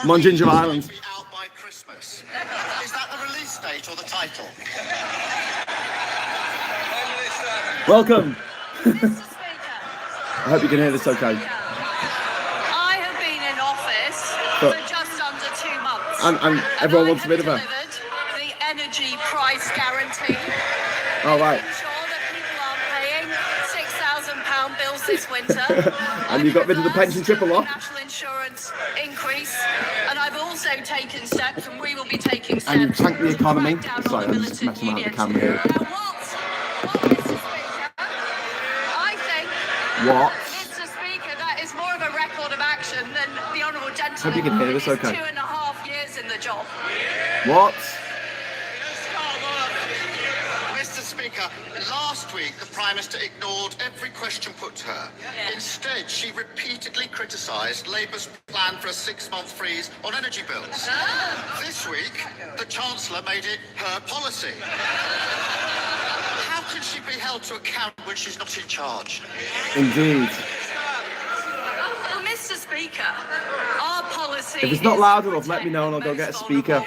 I'm on Ginger Island. Be out by Christmas. Is that the release date or the title? Welcome. I hope you can hear this okay. I have been in office for just under 2 months. And everyone wants a bit of a... the energy price guarantee. Oh, right. Ensure that people aren't paying £6,000 bills this winter. And you got rid of the pension triple lock. National insurance increase. And I've also taken steps, and we will be taking steps. And you tanked the economy. Sorry, I'm just messing around with the camera here. What? Mr. Speaker, that is more of a record of action than the honourable gentleman. Hope you can hear this okay. 2.5 years in the job. What? Mr. Speaker, last week the Prime Minister ignored every question put to her. Yeah. Instead, she repeatedly criticised Labour's plan for a 6-month freeze on energy bills. This week, the Chancellor made it her policy. How can she be held to account when she's not in charge? Indeed. Well, Mr. Speaker, our policy... If it's not loud enough, let me know and I'll go get a speaker.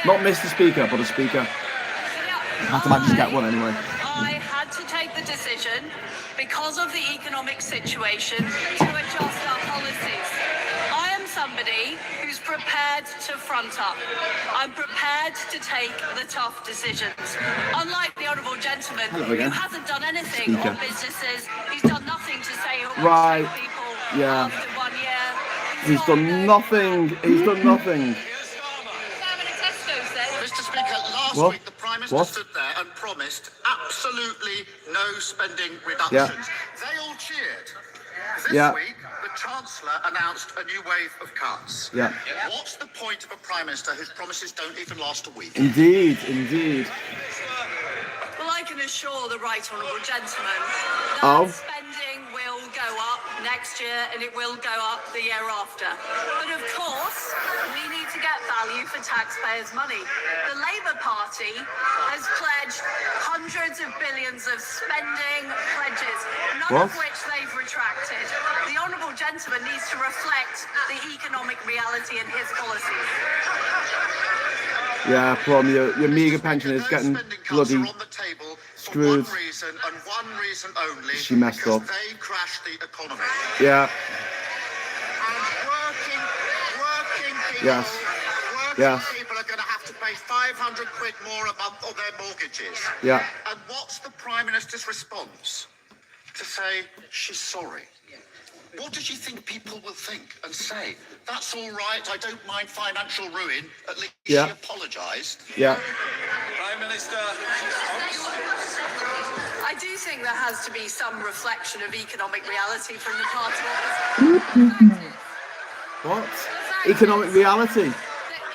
Not Mr. Speaker, but a speaker. I have to manage to get one anyway. I had to take the decision, because of the economic situation, to adjust our policies. I am somebody who's prepared to front up. I'm prepared to take the tough decisions. Unlike the honourable gentleman, who hasn't done anything on businesses, he's done nothing to say right. people yeah. after 1 year. He's done nothing. He's done nothing. Mr. Speaker, last week the Prime Minister stood there and promised absolutely no spending reductions. Yeah. They all cheered. This week, the Chancellor announced a new wave of cuts. Yeah. What's the point of a Prime Minister whose promises don't even last a week? Indeed, indeed. Well, I can assure the right honourable gentleman that spending will go up next year and it will go up the year after. But of course, we need to get value for taxpayers' money. The Labour Party has pledged hundreds of billions of spending pledges, none of which they've retracted. The honourable gentleman needs to reflect the economic reality in his policies. Yeah, problem. Your meagre pension is getting bloody screwed. One reason and one reason only. She messed up. They crashed the economy. Yeah. And working people. Yes. Working people are going to have to pay 500 quid more a month on their mortgages. Yeah. And what's the Prime Minister's response? To say she's sorry. What does she think people will think and say? That's all right, I don't mind financial ruin. At least she apologised. Yeah. Prime Minister. I do think there has to be some reflection of economic reality from the party. What? Economic reality? The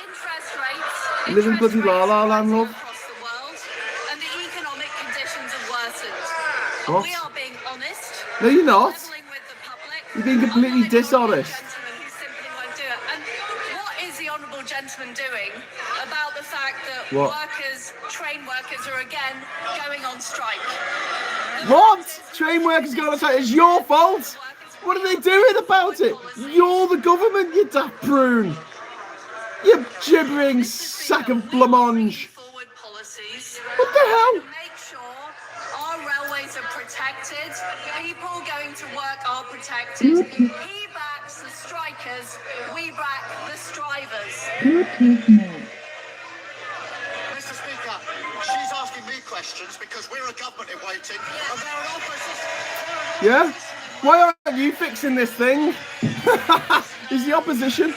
interest rates. You live in bloody La La Land, love. Across the world, and the economic conditions have worsened. What? We are being honest. No, you're not. With the public. You're being completely dishonest. Who simply won't do it. And what is the honourable gentleman doing about the fact that train workers are again going on strike? What? Train workers going on strike? It's your fault. What are they doing about it? You're the government, you daft prune. You gibbering sack of blancmange. What the hell? Make sure our railways are protected. People going to work are protected. He backs the strikers. We back the strivers. Mr. Speaker, she's asking me questions because we're a government in waiting and they're an opposition. Yeah? Why aren't you fixing this thing? Is the opposition?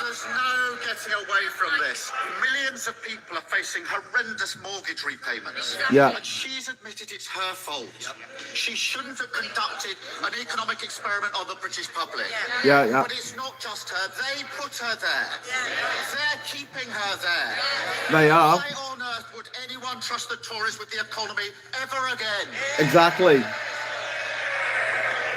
There's no getting away from this. Millions of people are facing horrendous mortgage repayments. Yeah. And she's admitted it's her fault. She shouldn't have conducted an economic experiment on the British public. Yeah, yeah. But it's not just her. They put her there. They're keeping her there. They are. Why on earth would anyone trust the Tories with the economy ever again? Exactly.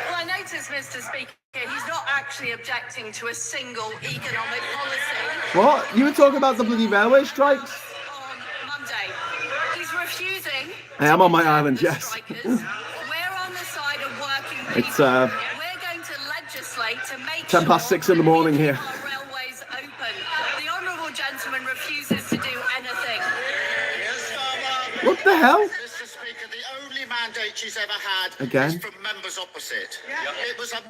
Well, I notice, Mr. Speaker, he's not actually objecting to a single economic policy. What? You were talking about the bloody railway strikes? On Monday. He's refusing. I am on my island, yes. We're on the side of working people. It's We're going to legislate to make 10 past 6 in the morning here. our railways What the hell? Mr. Speaker, the only mandate she's ever had Again? is from members opposite. It was a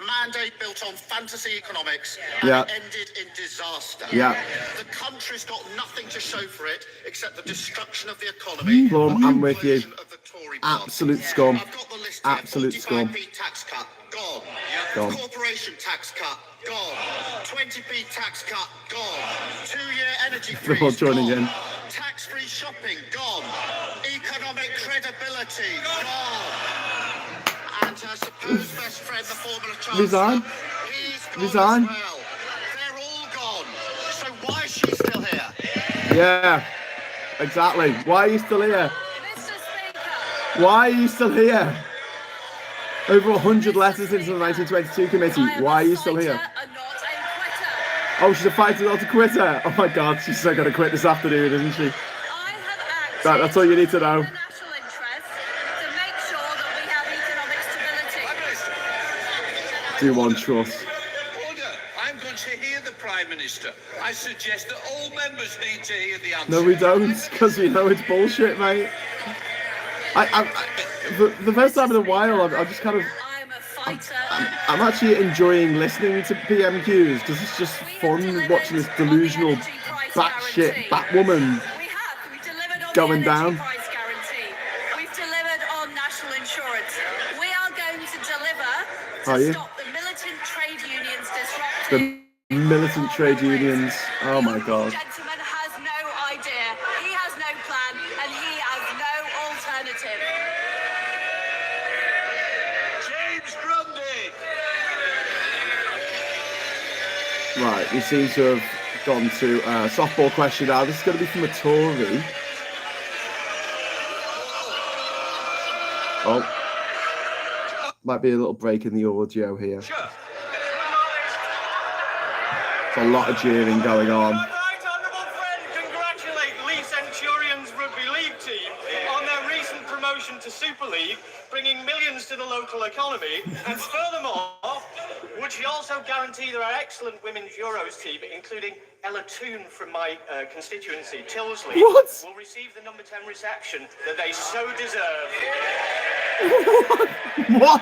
mandate built on fantasy economics and Yeah. it ended in disaster. Yeah. The country's got nothing to show for it except the destruction of the economy. Plum, and the I'm with you. implosion of the Tory party. Absolute scum. I've got the list here. Absolute scum. 45p tax cut, gone. Gone. Corporation tax cut, gone. 20p tax cut, gone. 2-year energy They're all freeze, joining gone. in. Tax-free shopping, gone. Economic credibility, gone. And her supposed best friend, the former Chancellor, Resign. he's gone Resign. as well. They're all gone. So why is she still here? Yeah, exactly. Why are you still here? Mr. Speaker, Why are you still here? Over 100 letters into the 1922 committee. I am Why are a you still here? fighter and not a quitter. Oh, she's a fighter, not a quitter. Oh my God, she's so gonna quit this afternoon, isn't she? I have acted That's all you need to know. in the national interest to make sure that we have economic stability. Do one Truss. Order. I'm going to hear the Prime Minister. I suggest that all members need to hear the answer. No, we don't, because we know it's bullshit, mate. The first time in a while, I'm just kind of, I am a fighter. I'm actually enjoying listening to PMQs because it's just fun watching this delusional batshit Batwoman We've delivered on going the energy down. price guarantee. We've delivered on national insurance. We are going to deliver Are to you? stop the militant trade unions disrupting. The militant trade unions. Oh my God. The gentleman has no idea. He has no plan, and he has no alternative. James Grundy. Right, we seem to have gone to softball question now. This is going to be from a Tory. Oh, might be a little break in the audio here. Sure. There's a lot of jeering going on. Right, honourable friend, congratulate Lee Centurions Rugby League team on their recent promotion to Super League, bringing millions to the local economy. And furthermore, would she also guarantee there are excellent women's Euros team, including Ella Toon from my constituency, Tilsley, What? will receive the number 10 reception that they so deserve. What?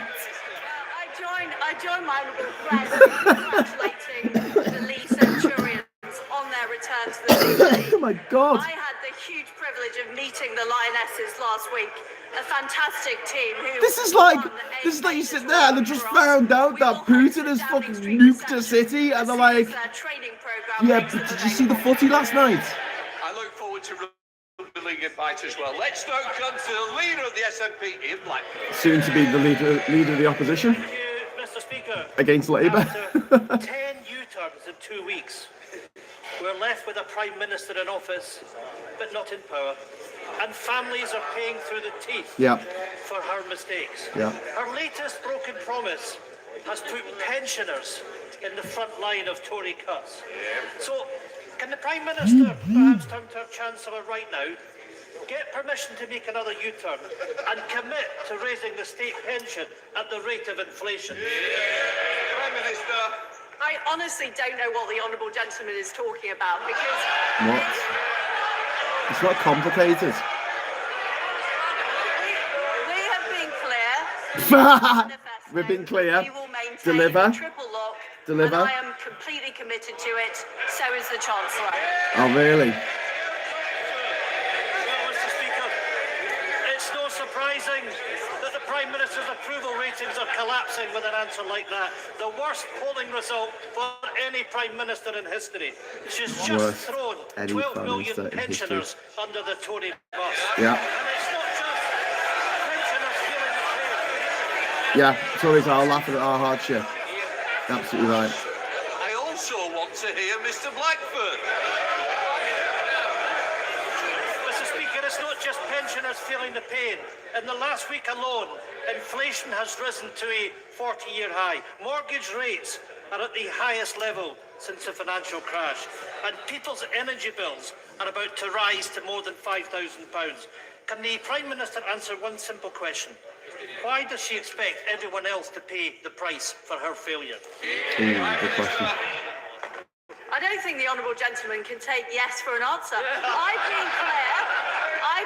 I join my honourable friend in congratulating the Lee Centurions on their return to the Super League. Oh my God. I had the huge privilege of meeting the Lionesses last week. A fantastic team who This is like won you sit major there and they just tournament for us. found out We that will Putin host has a fucking Downing Street nuked a reception city and as they're soon as like, their training programme yeah, makes but it did you see the available. footy last night? I look forward to Rugby League invite as well. Let's now come to the leader of the SNP, Ian Blackburn. Soon to be the leader of the opposition Thank you, Mr. Speaker. against Labour. After 10 U-turns in 2 weeks, we're left with a Prime Minister in office, but not in power. And families are paying through the teeth Yeah. for her mistakes. Yeah. Her latest broken promise has put pensioners in the front line of Tory cuts. So, can the Prime Minister perhaps turn to her Chancellor right now, get permission to make another U-turn, and commit to raising the state pension at the rate of inflation? Prime Minister. I honestly don't know what the honourable gentleman is talking about because What? It's not complicated. we have been clear. We've been clear. We will maintain Deliver. a triple lock. Deliver. And I am completely committed to it. So is the Chancellor. Oh, really? Well, Mr. Speaker, it's no surprising that the Prime Minister's approval ratings are collapsing with an answer like that. The worst polling result for any Prime Minister in history. She's just Worst thrown any 12 Prime million Minister in history. pensioners under the Tory bus. Yeah. And it's not just pensioners feeling the pain. Yeah, Tories are laughing at our hardship. Absolutely right. I also want to hear Mr. Blackburn. Mr. Speaker, it's not just pensioners feeling the pain. In the last week alone, inflation has risen to a 40-year high. Mortgage rates are at the highest level since the financial crash. And people's energy bills are about to rise to more than £5,000. Can the Prime Minister answer one simple question? Why does she expect everyone else to pay the price for her failure? Good question. I don't think the honourable gentleman can take yes for an answer. I've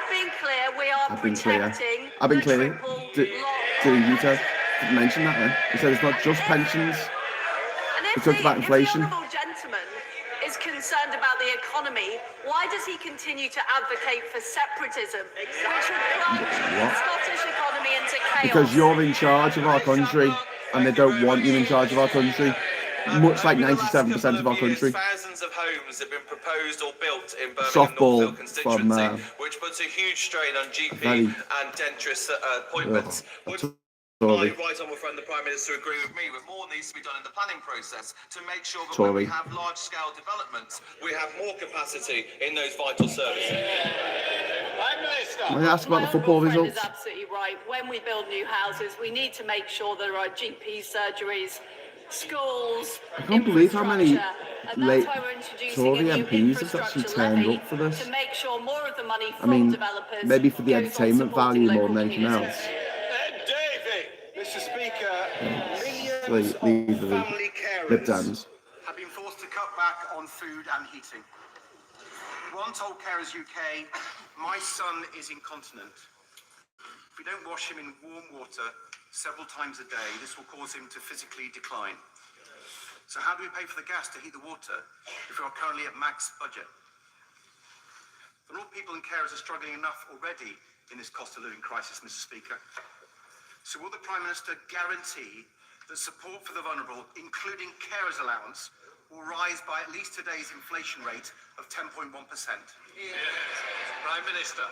been clear, we are protecting I've been the clear. triple Didn't you, Ted? Didn't mention that then. He said it's not just pensions. And We talked about inflation. If the honourable gentleman is concerned about the economy, why does he continue to advocate for separatism, which would plunge the Scottish economy into chaos? Because you're in charge of our country, and they don't want you in charge of our country. Much like 97% of our country. Thousands of homes have been proposed or built in Birmingham Softball Northville constituency, from, which puts a huge strain on GP very- and dentist appointments. Tory. My right honourable friend, the Prime Minister, agree with me, but more needs to be done in the planning process to make sure that when we have large-scale developments, we have more capacity in those vital services. Prime Minister. May I ask about the football My honourable friend results? is absolutely right. When we build new houses, we need to make sure there are GP surgeries, schools, I can't believe how many infrastructure, and late that's why we're introducing Tory a new MPs have actually infrastructure turned levy up for this. to make sure more of the money I from mean, developers maybe for the goes on entertainment supporting value more local than anything communities. else. Davy. Mr. Speaker, These millions are of the family Lib carers Dems. Have been forced to cut back on food and heating. One told Carers UK, my son is incontinent. If we don't wash him in warm water several times a day, this will cause him to physically decline. So how do we pay for the gas to heat the water if we are currently at max budget? Vulnerable people and carers are struggling enough already in this cost of living crisis, Mr. Speaker. So will the Prime Minister guarantee that support for the vulnerable, including carers allowance, will rise by at least today's inflation rate of 10.1%? Prime Minister.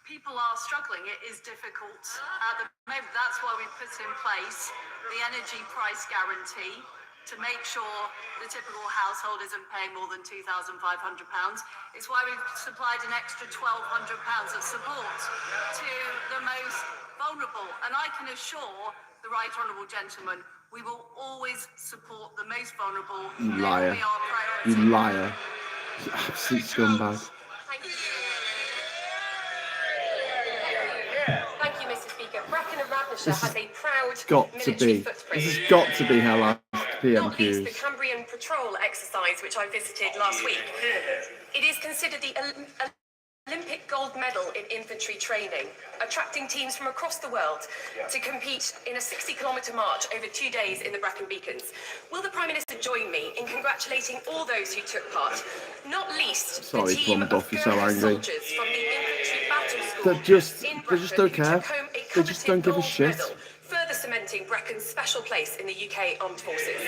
People are struggling. It is difficult at the moment. That's why we put in place the energy price guarantee to make sure the typical household isn't paying more than £2,500. It's why we've supplied an extra £1,200 of support to the most vulnerable. And I can assure the right honourable gentleman, we will always support the most vulnerable. You They liar. will be our priority. You liar. You absolute scumbag. Thank you, Mr. Speaker. Bracken and Radnorshire has a proud Got to military be. footprint. This has got to be her last Not least the PMQs. Cambrian Patrol exercise, which I visited last week. It is considered the Olympic gold medal in infantry training, attracting teams from across the world to compete in a 60-kilometre march over 2 days in the Brecon Beacons. Will the Prime Minister join me in congratulating all those who took part, not least Sorry, the team Plum of Duff, you're so Gurkha angry. soldiers from the infantry battle school They just in don't Brecon who care. took home a They just don't coveted give a gold shit. medal, further cementing Breccon's special place in the UK Armed Forces.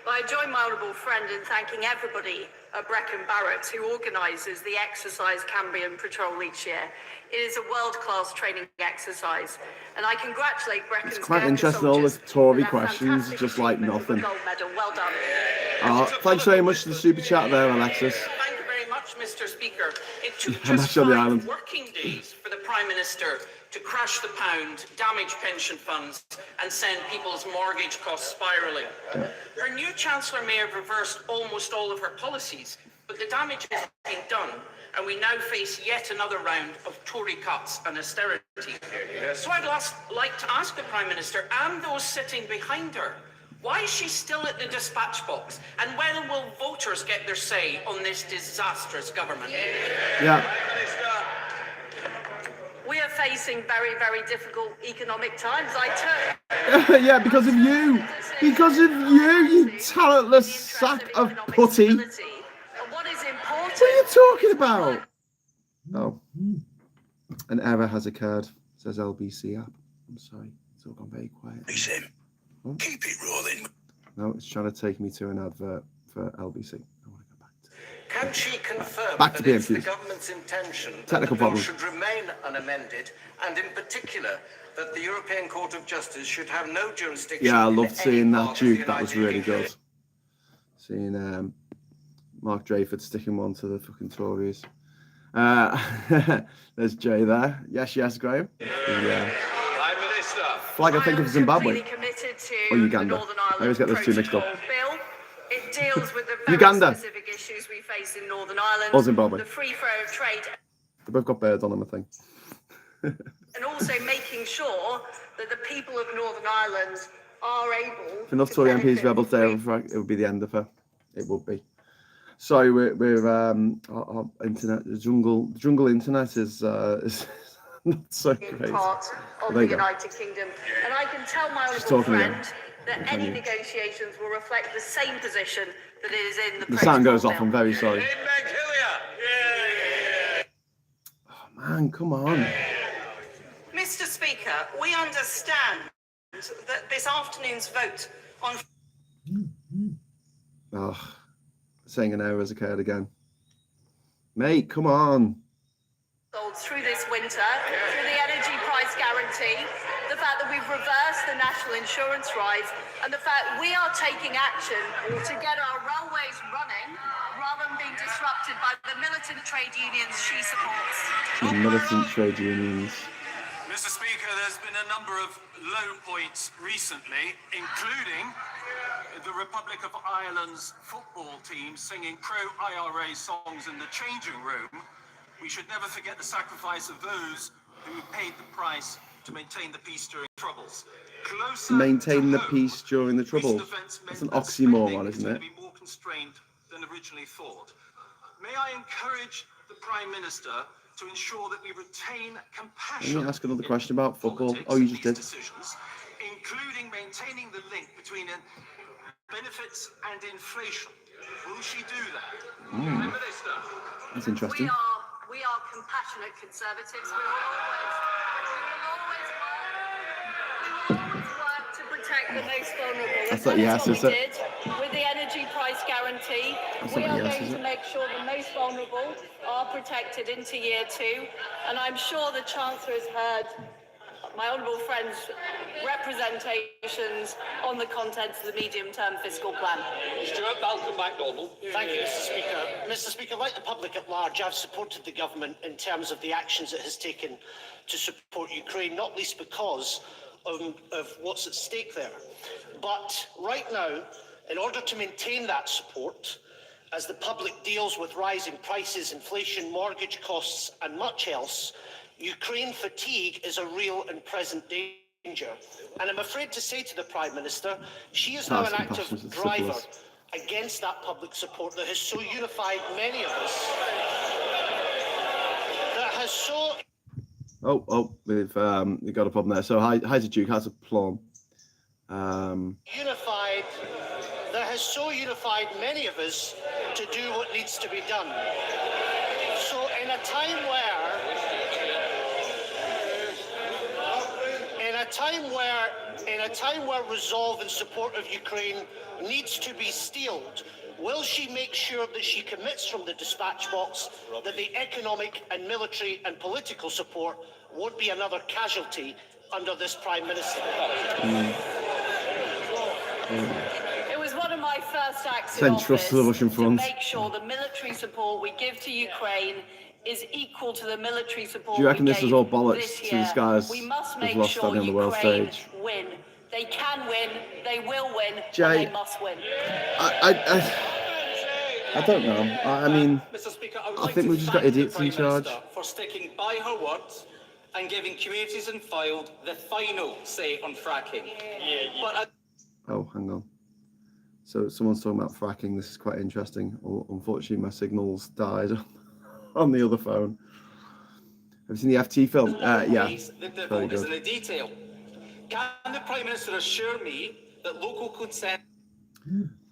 I join my honourable friend in thanking everybody at Brecon Barracks who organises the exercise Cambrian Patrol each year. It is a world-class training exercise, and I congratulate Breccon's It's quite Gurkha interesting, all the soldiers Tory for their questions fantastic are just like achievement of the nothing. Gold medal. Well done. Thanks very much for the super chat there, Alexis. Thank you very much, Mr. Speaker. It took I'm just actually on the 5 island. working days for the Prime Minister to crash the pound, damage pension funds, and send people's mortgage costs spiralling. Her new Chancellor may have reversed almost all of her policies, but the damage has been done, and we now face yet another round of Tory cuts and austerity. So I'd like to ask the Prime Minister and those sitting behind her, why is she still at the dispatch box? And when will voters get their say on this disastrous government? Yeah. We are facing very, very difficult economic times. Yeah, because of you. Because of you, you talentless sack of putty. And what is important? What are you talking about? Oh. An error has occurred, says LBC app. I'm sorry, it's all gone very quiet. Listen, Oh. keep it rolling. No, it's trying to take me to an advert for LBC. I want to go back to Can she confirm Back to that it's the PMQs. government's intention that Technical the bill problem. should remain unamended, and in particular that the European Court of Justice should have no jurisdiction? Yeah, I in loved any seeing that, part of the Duke. That was United really Kingdom? good. Seeing Mark Drayford sticking one to the fucking Tories. There's Jay there. Yes, Graham. Yeah. Prime Minister. Flag, I think, of Zimbabwe. Committed to Or Uganda. The Northern I always Ireland get those two mixed up. Protocol Bill. It deals with the very Uganda. specific issues we face in Northern Ireland. Or Zimbabwe. The free flow of trade, They both got birds on them, I think. and also making sure that the people of Northern Ireland are able. If enough to Tory MPs benefit rebels there, from it would be the end of her. It would be. Sorry, we're our internet, the jungle internet is not so great. Part of the United Kingdom, and I can tell my honourable friend that any negotiations will reflect the same position that it is in the sound goes off. I'm very sorry. Oh man, come on. Mr. Speaker, we understand that this afternoon's vote on... Oh, saying an error has occurred again. Mate, come on. Through this winter, through the energy price guarantee, the fact that we've reversed the national insurance rise, and the fact we are taking action to get our railways running rather than being disrupted by the militant trade unions she supports. The militant trade unions. Mr. Speaker, there's been a number of low points recently, including the Republic of Ireland's football team singing pro-IRA songs in the changing room. We should never forget the sacrifice of those who paid the price to maintain the peace during troubles. Maintain the peace during the troubles. That's an oxymoron, isn't it? Be more constrained than originally thought. May I encourage the Prime Minister to ensure that we retain compassion. Let me ask another question about football. Oh, you just did. Decisions, including maintaining the link between benefits and inflation. Will she do that? Prime Minister. That's interesting. We are compassionate Conservatives. We will always work to protect the most vulnerable. That's not yes, is it? With the energy price guarantee, we are going to make sure the most vulnerable are protected into year 2. And I'm sure the Chancellor has heard my honourable friend's representations on the contents of the medium-term fiscal plan. Stuart Malcolm MacDonald. Thank you, Mr. Speaker. Mr. Speaker, like the public at large, I've supported the government in terms of the actions it has taken to support Ukraine, not least because of what's at stake there. But right now, in order to maintain that support, as the public deals with rising prices, inflation, mortgage costs, and much else, Ukraine fatigue is a real and present danger. And I'm afraid to say to the Prime Minister, she is now an active driver against that public support that has so unified many of us. That has so... We've got a problem there. So how's the Duke? How's the plum? Unified, that has so unified many of us to do what needs to be done. So in a time where resolve in support of Ukraine needs to be steeled, will she make sure that she commits from the dispatch box that the economic and military and political support won't be another casualty under this Prime Minister? It was one of my first acts in Send office Truss to the Russian front. to make sure the military support we give to Ukraine is equal to the military support. Do you reckon we this is gave all bollocks this to year. these guys We must who've make lost sure standing on the world Ukraine stage? win. They can win, they will win, Jay, and they must win. I don't know. I mean, Mr. Speaker, I think we've just got idiots in charge. For sticking by her words and giving communities in Fylde the final say on fracking. Oh, hang on. So someone's talking about fracking. This is quite interesting. Unfortunately, my signal's died on the other phone. Have you seen the FT film? Yeah. The vote is in the detail. Can the Prime Minister assure me that local consent...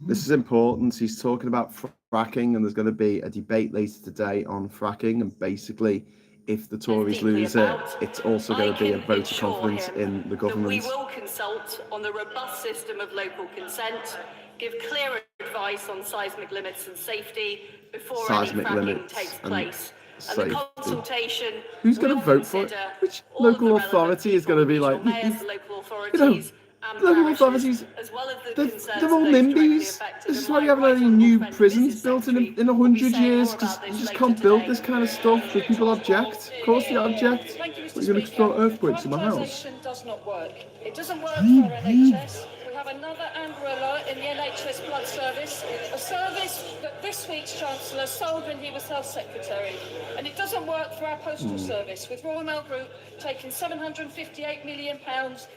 This is important. He's talking about fracking, and there's going to be a debate later today on fracking. And basically, if the Tories lose it, it's also going to be a vote of confidence in the government. We will consult on the robust system of local consent, give clear advice on seismic limits and safety before any fracking takes place. And the consultation. Who's going to vote for it? Which local authority is going to be like? Local authorities. Local authorities, as well as they're all NIMBYs. This is why you haven't had any new prisons built in 100 years, because you just can't build this kind of stuff because people object. Of course they object. You're going to start earthquakes in my house. Does not work. It doesn't work for our NHS. We have another Amber Alert in the NHS Blood Service, a service that this week's Chancellor sold when he was Health Secretary. And it doesn't work for our postal service, with Royal Mail Group taking £758 million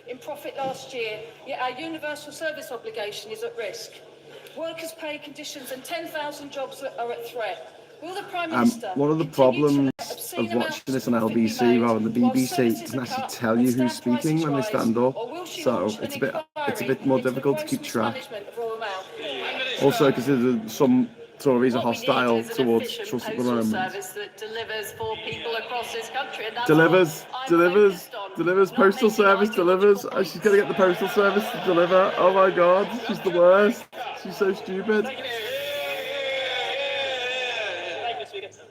in profit last year, yet our universal service obligation is at risk. Workers' pay conditions and 10,000 jobs are at threat. Will the Prime Minister one of the problems of watching this on LBC rather than the BBC doesn't actually tell you who's speaking when they stand up, so it's a bit more difficult to keep track. Also, because some Tories are hostile towards Truss at the moment. Service that delivers for people across this country, and that's delivers postal service, delivers. Oh, she's gonna get the postal service to deliver. Oh my God, she's the worst. She's so stupid.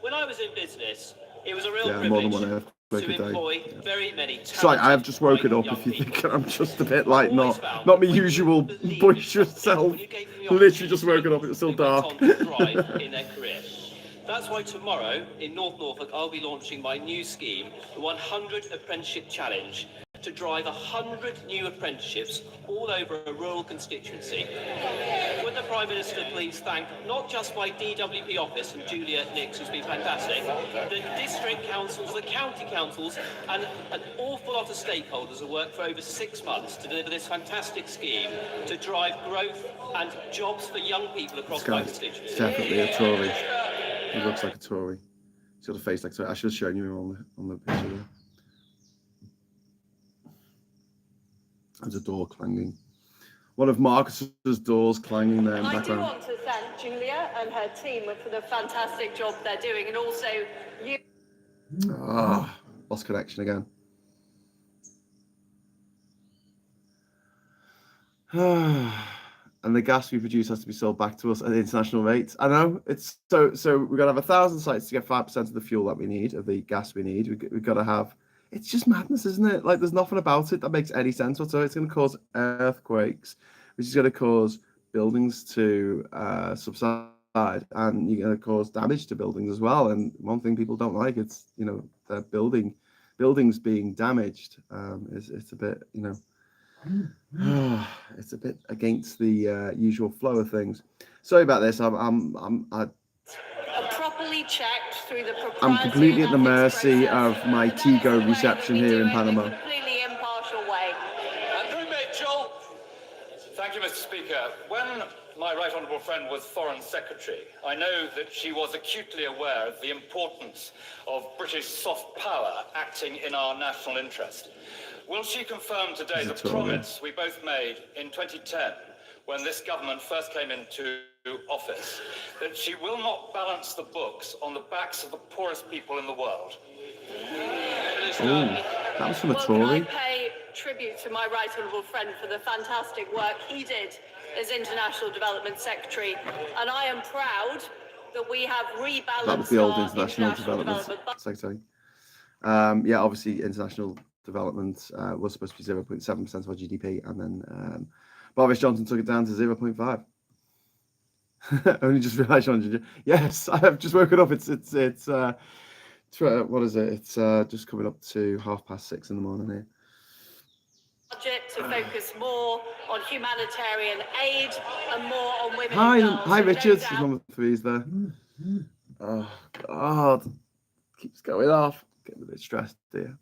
When I was in business, it was a real privilege to employ very many talented. Sorry, I have just woken up. If you think I'm just a bit like not my usual boisterous self, literally just woken up. It's still dark. In their career. That's why tomorrow in North Norfolk I'll be launching my new scheme, the 100 Apprenticeship Challenge, to drive 100 new apprenticeships all over a rural constituency. Would the Prime Minister please thank not just my DWP office and Julia Nix, who's been fantastic, the district councils, the county councils, and an awful lot of stakeholders who worked for over 6 months to deliver this fantastic scheme to drive growth and jobs for young people across my constituency. It's definitely a Tory. He looks like a Tory. He's got a face like a Tory. I should have shown you on the picture there. There's a door clanging. One of Marcus's doors clanging there in the background. I do want to thank Julia and her team for the fantastic job they're doing, and also you. Lost connection again. And the gas we produce has to be sold back to us at international rates. I know it's so we've got to have 1,000 sites to get 5% of the fuel that we need, of the gas we need. We've got to have. It's just madness, isn't it? Like, there's nothing about it that makes any sense whatsoever. It's going to cause earthquakes, which is going to cause buildings to subside, and you're going to cause damage to buildings as well. And one thing people don't like, it's, the buildings being damaged. It's a bit, it's a bit against the usual flow of things. Sorry about this. properly checked through the I'm completely at the mercy of my Tigo reception here in Panama. Completely impartial way. Andrew Mitchell. Thank you, Mr. Speaker. When my right honourable friend was Foreign Secretary, I know that she was acutely aware of the importance of British soft power acting in our national interest. Will she confirm today the promise we both made in 2010, when this government first came into office, that she will not balance the books on the backs of the poorest people in the world? That was from a Tory. I pay tribute to my right honourable friend for the fantastic work he did as International Development Secretary, and I am proud that we have rebalanced. That was the old International Development Secretary. Yeah, obviously international development was supposed to be 0.7% of our GDP, and then Boris Johnson took it down to 0.5. Only just realised, yes, I have just woken up. It's what is it? It's just coming up to 6:30 in the morning here. Budget to focus more on humanitarian aid and more on women. Hi, Richard. There's number 3's there. Oh God, keeps going off. Getting a bit stressed here.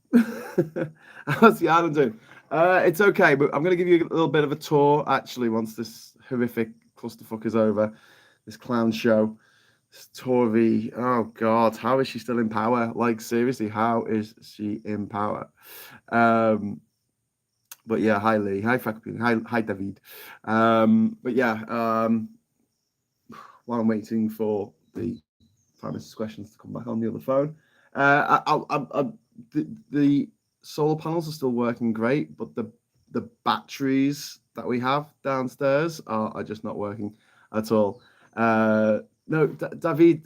How's the island doing? It's okay, but I'm going to give you a little bit of a tour actually once this horrific clusterfuck is over. This clown show, this Tory. Oh God, how is she still in power? Like seriously, how is she in power? But yeah, hi Lee, hi Fakapin, hi David. But yeah, while I'm waiting for the Prime Minister's questions to come back on the other phone. The solar panels are still working great, but the batteries that we have downstairs are just not working at all. No, David,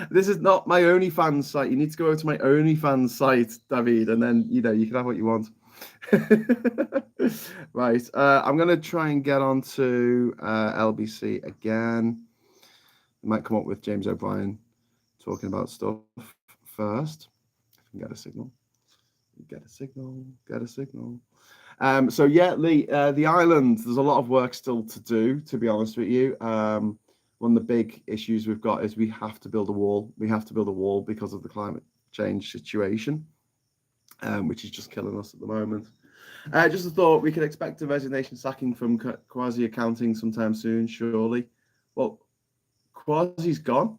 this is not my OnlyFans site. You need to go over to my OnlyFans site, David, and then you can have what you want. Right, I'm gonna try and get on to LBC again. I might come up with James O'Brien talking about stuff first. If I can get a signal. So yeah, Lee, the island, there's a lot of work still to do, to be honest with you. One of the big issues we've got is we have to build a wall. We have to build a wall because of the climate change situation, which is just killing us at the moment. Just a thought, we could expect a resignation sacking from Quasi Accounting sometime soon, surely. Well, Quasi's gone.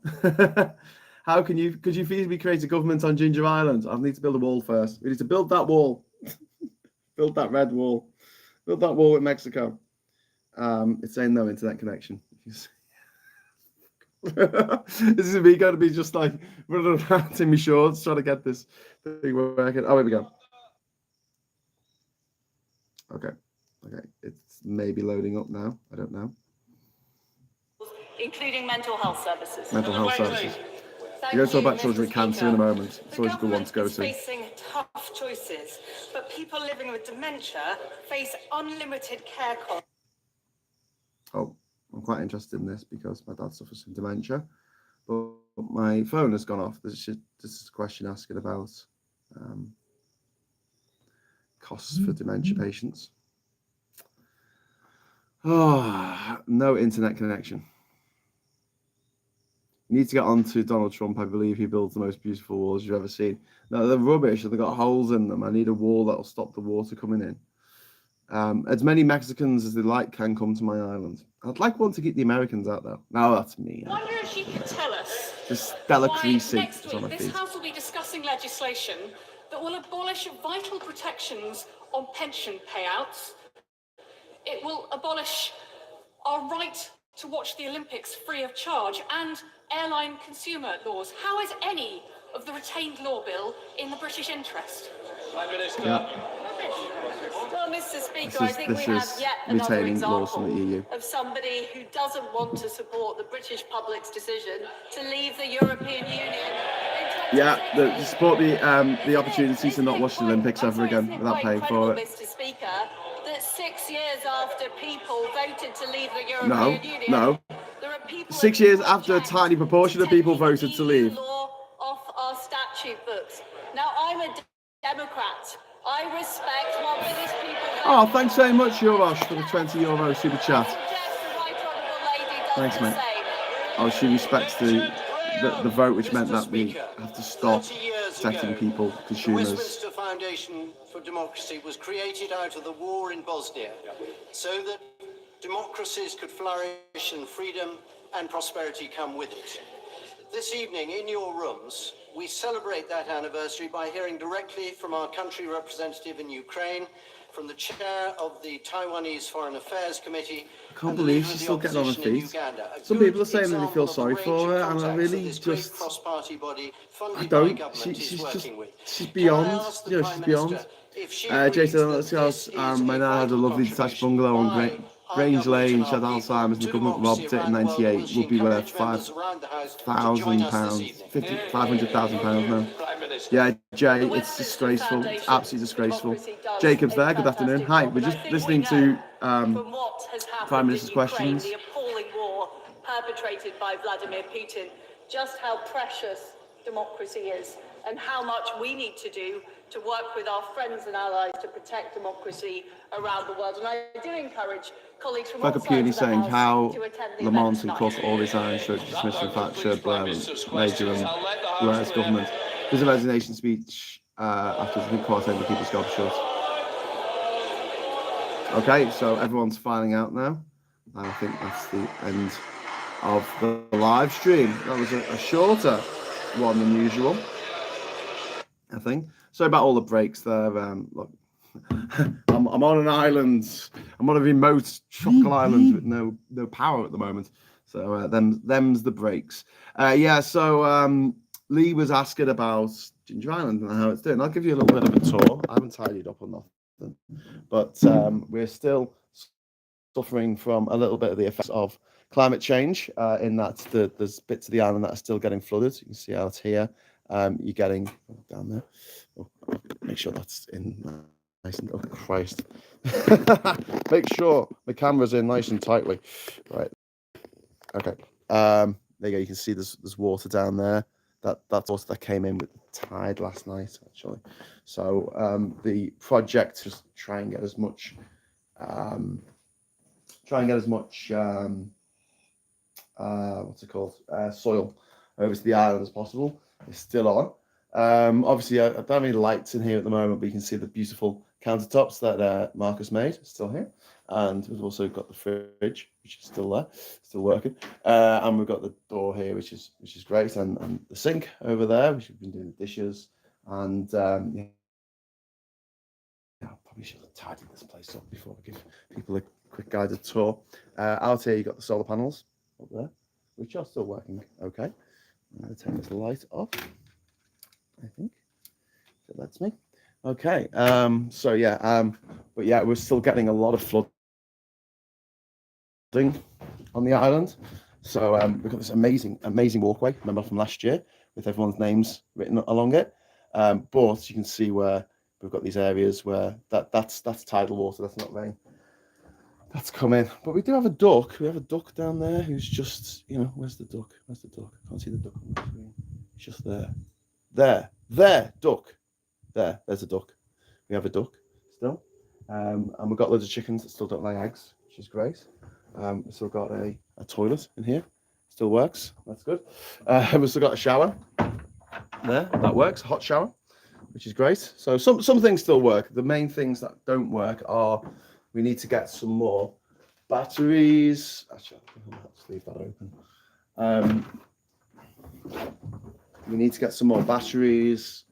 How could you feasibly create a government on Ginger Island? I need to build a wall first. We need to build that wall. Build that red wall. Build that wall with Mexico. It's saying no internet connection. This is me going to be just like running around in my shorts trying to get this thing working. Oh, here we go. Okay. It's maybe loading up now. I don't know. Including mental health services. Mental health services. You're going to talk about children with cancer in a moment. It's always a good one to go to. Facing tough choices, but people living with dementia face unlimited care costs. Oh, I'm quite interested in this because my dad suffers from dementia, but my phone has gone off. This is a question asking about costs for dementia patients. Oh, no internet connection. You need to get on to Donald Trump. I believe he builds the most beautiful walls you've ever seen. No, they're rubbish. They've got holes in them. I need a wall that'll stop the water coming in. As many Mexicans as they like can come to my island. I'd like one to keep the Americans out, though. Now that's me. I wonder if you could tell us Stella why Creasy next is on week her this feet. House will be discussing legislation that will abolish vital protections on pension payouts. It will abolish our right to watch the Olympics free of charge and airline consumer laws. How is any of the retained law bill in the British interest? Prime Minister. Yeah. Well, Mr. Speaker, I think we This have is yet another retaining laws from the example EU. of somebody who doesn't want to support the British public's decision to leave the European Union. Yeah, to support the opportunity to not watch the Olympics ever again without paying for it. Mr. Speaker, that 6 years after people voted to leave the European Union, No. there are people 6 years after a tiny proportion of people voted to leave. law off our statute books. Now, I'm a Democrat. I respect what British people voted. Oh, thanks very much, Eurosh, for the €20 super chat. Thanks, mate. Oh, she respects the vote, which meant that we have to stop protecting people, consumers. The Westminster Foundation for Democracy was created out of the war in Bosnia so that democracies could flourish and freedom and prosperity come with it. This evening, in your rooms, we celebrate that anniversary by hearing directly from our country representative in Ukraine, from the chair of the Taiwanese Foreign Affairs Committee. I can't believe she's still getting on her feet. Some people are saying that they feel sorry for her, and I really just, I don't. She's beyond, she's beyond. Jason, let's go. My nan had a lovely detached bungalow on Grange Lane. She had Alzheimer's, and the government robbed it in '98. Would be worth £500,000 now. Yeah, Jay, it's disgraceful. It's absolutely disgraceful. Jacob's there. Good afternoon. Hi, we're just listening to Prime Minister's questions. The appalling war perpetrated by Vladimir Putin, just how precious democracy is and how much we need to do to work with our friends and allies to protect democracy around the world. And I do encourage colleagues from all sides of the saying House how to attend the Lamont event and Cross all these Irish should dismiss from Thatcher, Blair, Major and Blair's government. There's a resignation speech after the quarter to keep his job shut. Okay, so everyone's filing out now. And I think that's the end of the live stream. That was a shorter one than usual, I think. Sorry about all the breaks there. Look, I'm on an island. I'm on a remote tropical island with no power at the moment. So them's the breaks. So Lee was asking about Ginger Island and how it's doing. I'll give you a little bit of a tour. I haven't tidied up on nothing, but we're still suffering from a little bit of the effects of climate change in that there's bits of the island that are still getting flooded. You can see out here. You're getting down there. Make sure that's in nice and, oh Christ. Make sure the camera's in nice and tightly. Right. Okay. There you go. You can see there's water down there. That's water that came in with the tide last night, actually. So the project is try and get as much soil over to the island as possible. It's still on. Obviously, I don't have any lights in here at the moment, but you can see the beautiful countertops that Marcus made, still here. And we've also got the fridge, which is still there, still working. And we've got the door here, which is great, and the sink over there, which we've been doing the dishes. And yeah, I probably should have tidied this place up before I give people a quick guided tour. Out here, you've got the solar panels up there, which are still working okay. I'm going to take this light off, I think, if it lets me. Okay, so yeah, but yeah, we're still getting a lot of flooding on the island. So we've got this amazing walkway, remember from last year, with everyone's names written along it. But you can see where we've got these areas where that's tidal water, that's not rain. That's coming. But we do have a duck. We have a duck down there who's just, where's the duck? Where's the duck? I can't see the duck on the screen. It's just there. There, duck. There's a duck. We have a duck still. And we've got loads of chickens that still don't lay eggs, which is great. We've still got a toilet in here. Still works. That's good. We've still got a shower there. That works. A hot shower, which is great. So some things still work. The main things that don't work are we need to get some more batteries. Actually, let's leave that open. We need to get some more batteries.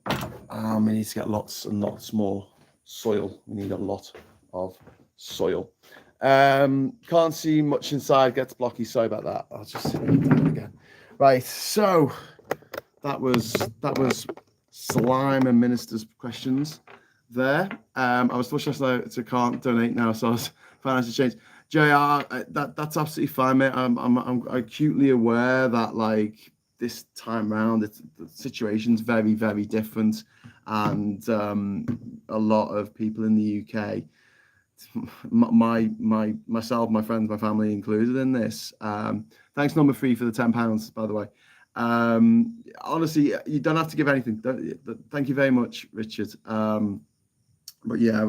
We need to get lots and lots more soil. We need a lot of soil. Can't see much inside. Gets blocky. Sorry about that. I'll just sit down again. Right. So that was Slime and Minister's questions there. I was fortunate to can't donate now, so I was financial change. JR, that's absolutely fine, mate. I'm acutely aware that like this time round, the situation's very, very different, and a lot of people in the UK, myself, my friends, my family included in this. Thanks, number 3, for the £10, by the way. Honestly, you don't have to give anything. Thank you very much, Richard. But yeah,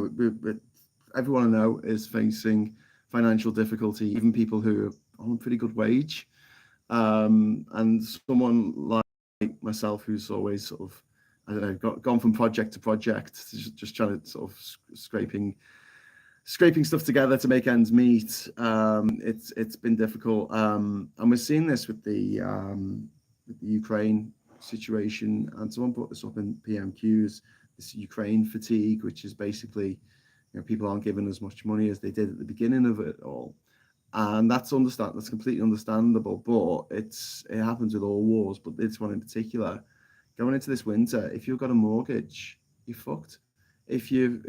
everyone I know is facing financial difficulty, even people who are on a pretty good wage. And someone like myself who's always sort of, I don't know, gone from project to project, just trying to sort of scraping stuff together to make ends meet. It's been difficult. And we're seeing this with the Ukraine situation, and someone brought this up in PMQs, this Ukraine fatigue, which is basically, people aren't giving as much money as they did at the beginning of it all. And that's completely understandable, but it happens with all wars, but this one in particular. Going into this winter, if you've got a mortgage, you're fucked. If you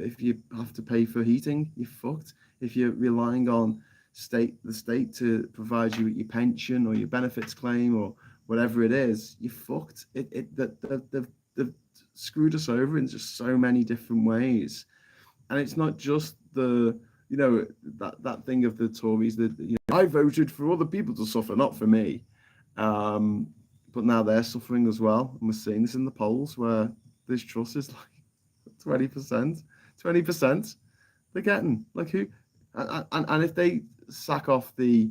have to pay for heating, you're fucked. If you're relying on the state to provide you with your pension or your benefits claim or whatever it is, you're fucked. They've screwed us over in just so many different ways. And it's not just that thing of the Tories that I voted for other people to suffer, not for me. But now they're suffering as well. And we're seeing this in the polls where this Truss is like 20%. They're getting like who, and if they sack off the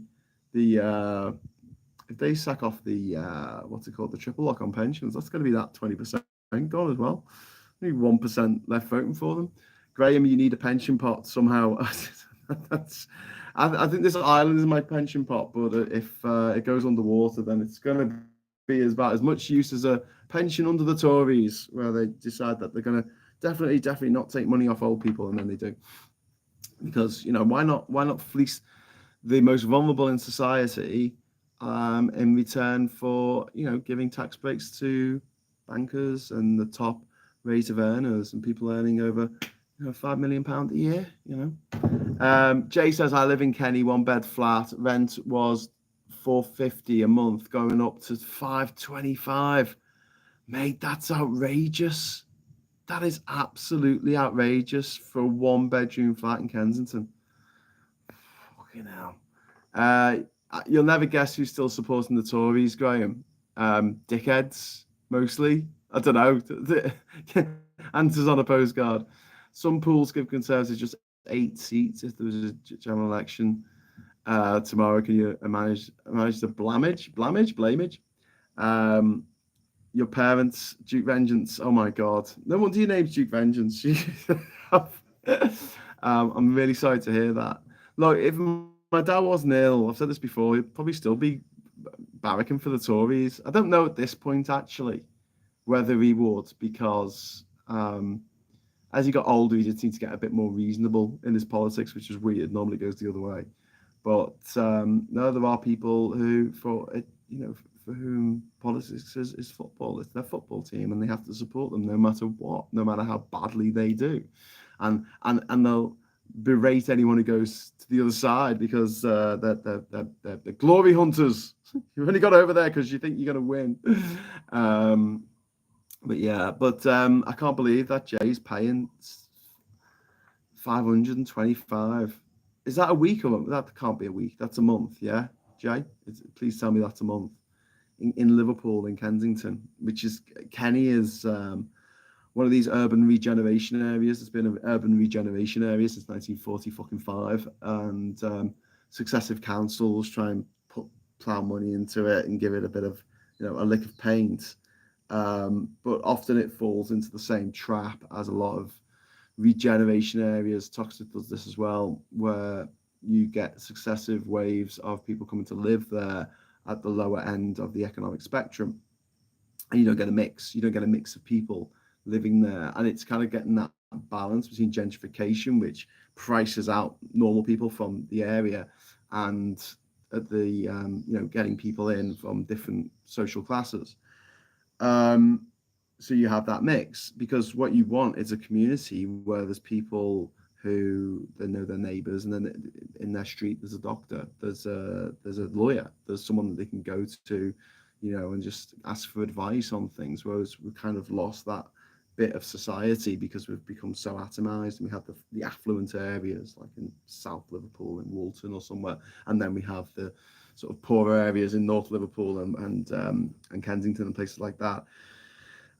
what's it called, the triple lock on pensions, that's going to be that 20% gone as well. Maybe 1% left voting for them. Graham, you need a pension pot somehow. I think this island is my pension pot, but if it goes underwater, then it's going to be about as much use as a pension under the Tories, where they decide that they're going to definitely not take money off old people, and then they do. Because why not fleece the most vulnerable in society in return for giving tax breaks to bankers and the top rate of earners and people earning over £5 million a year. Jay says, I live in Kenny, 1-bed flat. Rent was £450 a month, going up to £525. Mate, that's outrageous. That is absolutely outrageous for a 1-bedroom flat in Kensington. Fucking hell. You'll never guess who's still supporting the Tories, Graham. Dickheads, mostly. I don't know. Answers on a postcard. Some pools give Conservatives just 8 seats if there was a general election tomorrow. Can you manage the blamage? your parents, Duke Vengeance. Oh my God. No wonder your name's Duke Vengeance. I'm really sorry to hear that. Look, if my dad wasn't ill, I've said this before, he'd probably still be barracking for the Tories. I don't know at this point, actually, whether he would, because as he got older, he did seem to get a bit more reasonable in his politics, which is weird. Normally it goes the other way. But no, there are people who, for whom politics is football. It's their football team, and they have to support them no matter what, no matter how badly they do, and they'll berate anyone who goes to the other side because they're glory hunters. You've only got over there because you think you're going to win. But yeah, I can't believe that Jay's paying 525. Is that a week or that can't be a week? That's a month, yeah, Jay. Please tell me that's a month in Liverpool, in Kensington, which is Kenny is one of these urban regeneration areas. It's been an urban regeneration area since 1945, and successive councils try and plough money into it and give it a bit of a lick of paint. But often it falls into the same trap as a lot of regeneration areas. Toxic does this as well, where you get successive waves of people coming to live there at the lower end of the economic spectrum, and you don't get a mix. You don't get a mix of people living there, and it's kind of getting that balance between gentrification, which prices out normal people from the area, and at the getting people in from different social classes. So you have that mix, because what you want is a community where there's people who they know their neighbors, and then in their street there's a doctor, there's a lawyer, there's someone that they can go to, and just ask for advice on things. Whereas we've kind of lost that bit of society because we've become so atomized, and we have the affluent areas like in South Liverpool and Walton or somewhere, and then we have the sort of poorer areas in North Liverpool and Kensington and places like that.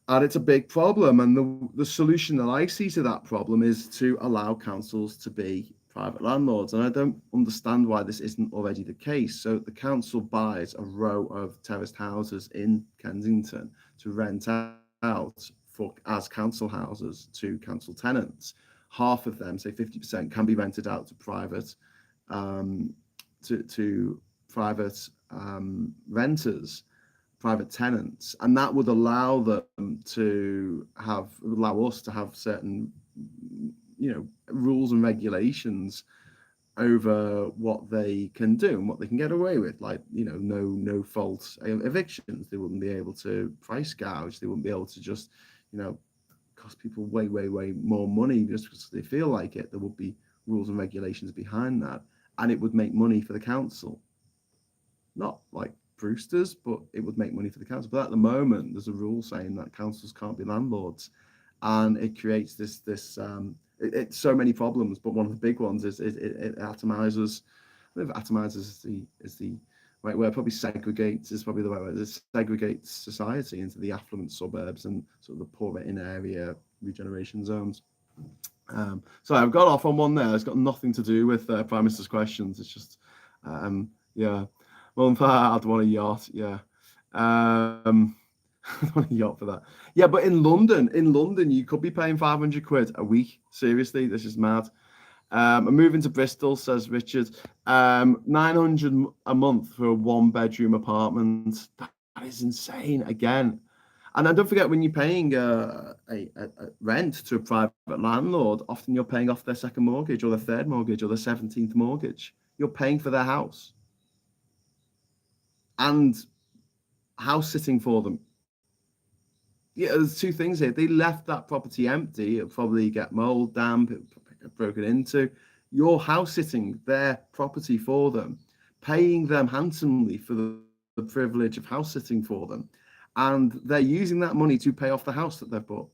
And it's a big problem. And the solution that I see to that problem is to allow councils to be private landlords. And I don't understand why this isn't already the case. So the council buys a row of terraced houses in Kensington to rent out as council houses to council tenants. Half of them, say 50%, can be rented out to private renters, private tenants, and that would allow them to allow us to have certain rules and regulations over what they can do and what they can get away with, like no fault evictions. They wouldn't be able to price gouge. They wouldn't be able to just cost people way more money just because they feel like it. There would be rules and regulations behind that, and it would make money for the council. Not like Brewster's, but it would make money for the council. But at the moment, there's a rule saying that councils can't be landlords, and it creates this it's so many problems. But one of the big ones is it atomizes. I don't know if atomizes is the right word. Probably segregates is probably the right word. It segregates society into the affluent suburbs and sort of the poorer in area regeneration zones. So I've got off on one there. It's got nothing to do with Prime Minister's questions. It's just yeah. Well, I'd want a yacht, yeah. I'd want a yacht for that. Yeah, but in London, you could be paying 500 quid a week. Seriously, this is mad. I'm moving to Bristol, says Richard. 900 a month for a one-bedroom apartment. That is insane, again. And then don't forget, when you're paying a rent to a private landlord, often you're paying off their second mortgage or their third mortgage or their 17th mortgage. You're paying for their house. And house sitting for them. Yeah, there's two things here. They left that property empty. It'll probably get mold, damp, it'll get broken into. You're house sitting their property for them, paying them handsomely for the privilege of house sitting for them. And they're using that money to pay off the house that they've bought.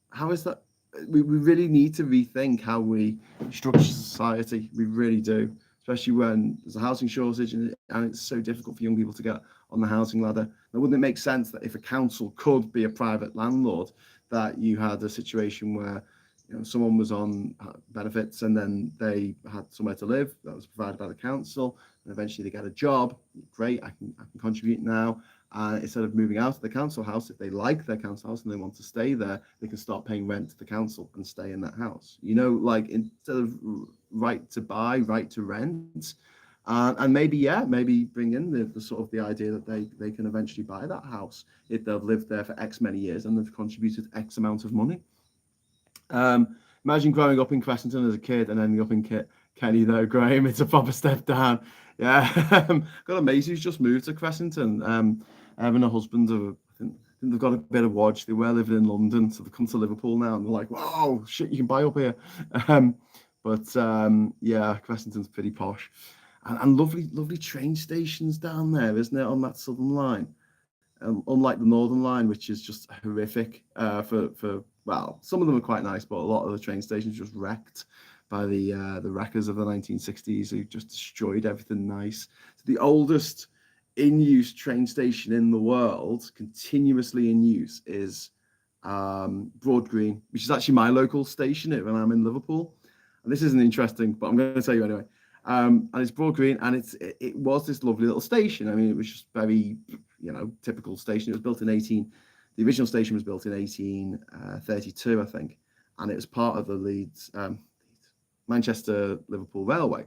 How is that? We really need to rethink how we structure society. We really do. Especially when there's a housing shortage and it's so difficult for young people to get on the housing ladder. Now, wouldn't it make sense that if a council could be a private landlord, that you had a situation where someone was on benefits and then they had somewhere to live that was provided by the council, and eventually they get a job. Great, I can contribute now, And instead of moving out of the council house, if they like their council house and they want to stay there, they can start paying rent to the council and stay in that house. You know, like instead of right to buy, right to rent. And maybe bring in the sort of the idea that they can eventually buy that house if they've lived there for X many years and they've contributed X amount of money. Imagine growing up in Cressington as a kid and ending up in Kenny, though, Graham. It's a proper step down. Yeah. Got a mate who's just moved to Cressington. Having a husband, I think they've got a bit of watch. They were living in London, so they've come to Liverpool now, and they're like, wow, shit, you can buy up here. Yeah, Cressington's pretty posh. And lovely train stations down there, isn't it, on that southern line? Unlike the northern line, which is just horrific well, some of them are quite nice, but a lot of the train stations just wrecked by the wreckers of the 1960s who just destroyed everything nice. So the oldest in-use train station in the world, continuously in use, is Broad Green, which is actually my local station when I'm in Liverpool. And this isn't interesting, but I'm going to tell you anyway. And it's Broad Green, and it was this lovely little station. I mean, it was just very, typical station. It was built in the original station was built in 1832, I think, and it was part of the Leeds, Manchester Liverpool Railway,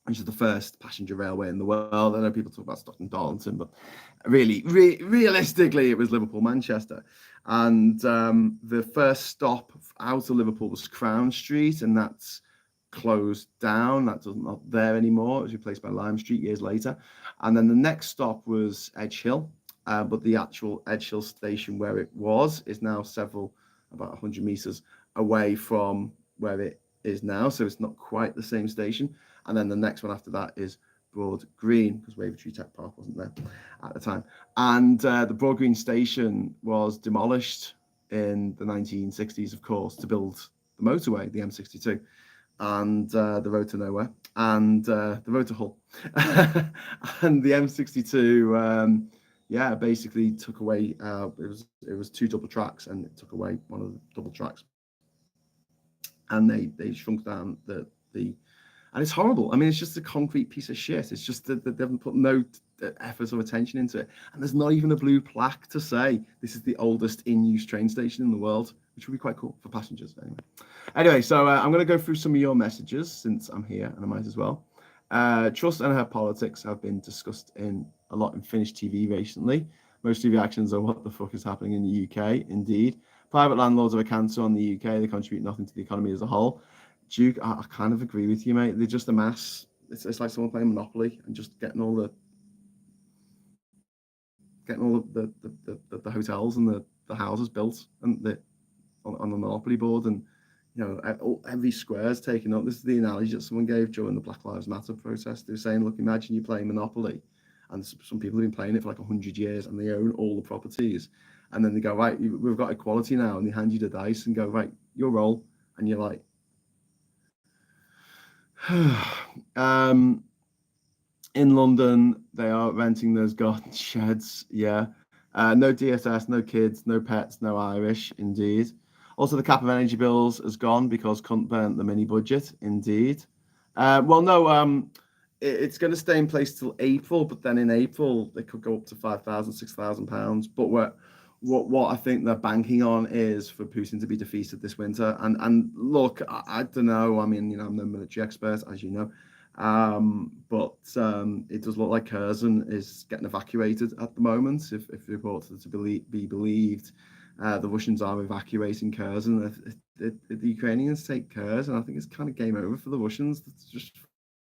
which is the first passenger railway in the world. I know people talk about Stockton Darlington, but really, realistically, it was Liverpool Manchester. And the first stop out of Liverpool was Crown Street, and that's closed down. That's not there anymore. It was replaced by Lime Street years later. And then the next stop was Edge Hill, but the actual Edge Hill station where it was is now about 100 meters away from where it is now. So it's not quite the same station. And then the next one after that is Broad Green, because Wavertree Tech Park wasn't there at the time. And the Broad Green station was demolished in the 1960s, of course, to build the motorway, the M62. And the road to nowhere, and the road to Hull, and the M62, basically took away. It was two double tracks, and it took away one of the double tracks, and they shrunk down the, and it's horrible. I mean, it's just a concrete piece of shit. It's just that they haven't put no effort or attention into it, and there's not even a blue plaque to say this is the oldest in-use train station in the world, which would be quite cool for passengers anyway. So I'm going to go through some of your messages since I'm here, and I might as well. Truss and her politics have been discussed a lot in Finnish TV recently. Most of the reactions are what the fuck is happening in the UK. Indeed, private landlords are a cancer on the UK. They contribute nothing to the economy as a whole. Duke, I kind of agree with you, mate. They're just a mass. It's like someone playing Monopoly and just getting all the hotels and the houses built and on the Monopoly board, and every square is taken up. This is the analogy that someone gave during the Black Lives Matter protest. They were saying, look, imagine you're playing Monopoly, and some people have been playing it for like 100 years, and they own all the properties, and then they go, right, we've got equality now, and they hand you the dice and go, right, your roll, and you're like, in London, they are renting those garden sheds. Yeah. No DSS, no kids, no pets, no Irish. Indeed. Also, the cap of energy bills has gone because cunt burnt the mini budget. Indeed. It's going to stay in place till April, but then in April, they could go up to £5,000, £6,000. But what I think they're banking on is for Putin to be defeated this winter. And look, I don't know. I mean, I'm no military expert, as you know. But it does look like Kherson is getting evacuated at the moment. If reports are to be believed, the Russians are evacuating Kherson. If the Ukrainians take Kherson, I think it's kind of game over for the Russians. That's just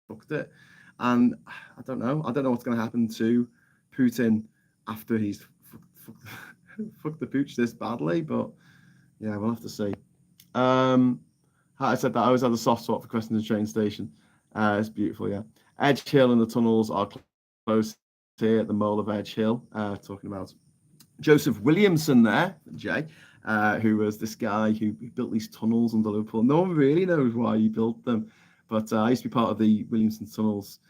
fucked it. And I don't know what's going to happen to Putin after he's fucked the pooch this badly. But yeah, we'll have to see. I said that I always had a soft spot for Cressington train station. It's beautiful, yeah. Edge Hill and the tunnels are close here at the mole of Edge Hill. Talking about Joseph Williamson there, Jay, who was this guy who built these tunnels under Liverpool. No one really knows why he built them, but I used to be part of the Williamson Tunnels